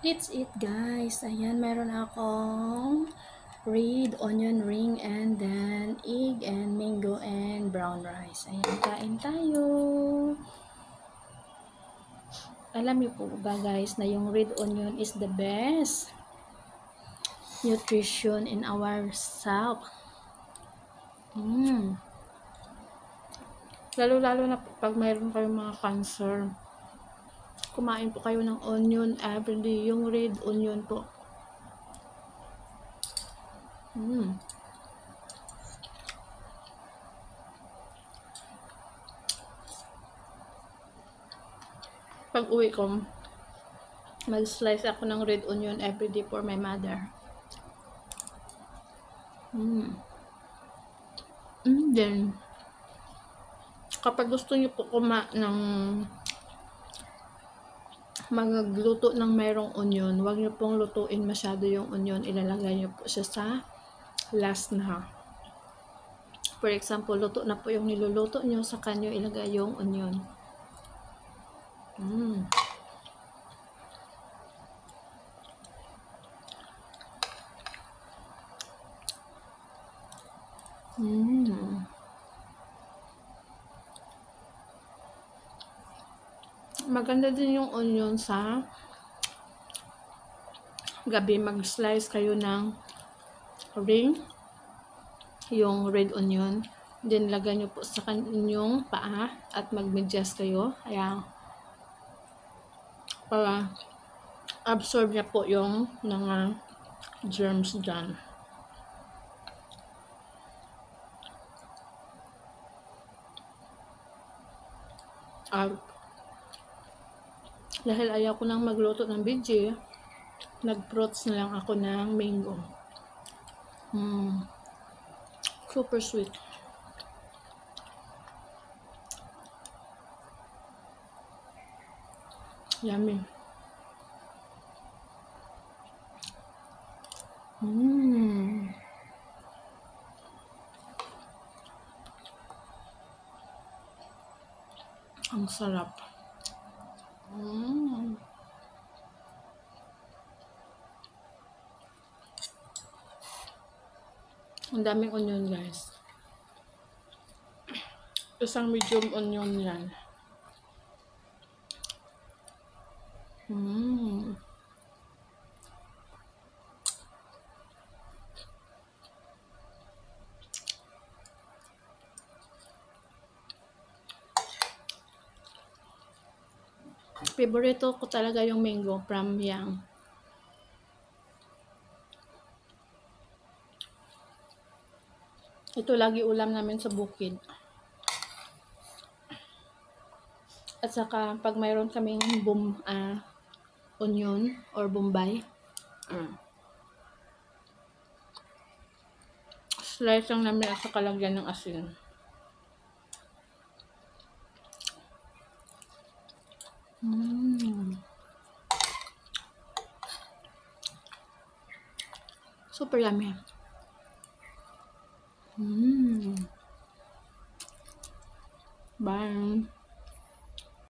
It's it guys. Ayan, meron akong red onion ring and then egg and mango and brown rice. Ayan, kain tayo. Alam niyo po ba guys na yung red onion is the best nutrition in our self. Lalo-lalo na pag mayroon kayong mga cancer. Kumain po kayo ng onion everyday, yung red onion po. Pag uwi ko, mag-slice ako ng red onion everyday for my mother. Then, kapag gusto niyo po magluto ng mayroong onion, huwag niyo pong lutuin masyado yung onion. Ilalagay niyo po siya sa last na. For example, luto na po yung niluluto niyo, saka niyo ilagay yung onion. Maganda din yung onion sa gabi. Mag-slice kayo ng ring, yung red onion. Then, lagay nyo po sa inyong paa at mag-medyas kayo. Ayan. Para absorb niya po yung mga germs dyan. Dahil ayaw ko nang magluto ng veggie, nag-fruits na lang ako ng mango. Super sweet. Yummy. Ang sarap. Ang daming onion guys. Isang medium onion yan. Favorito ko talaga yung mango from young. Ito lagi ulam namin sa bukid. At saka pag mayroon kaming onion or bombay, slice lang namin at saka lagyan ng asin. Super yummy. Bye.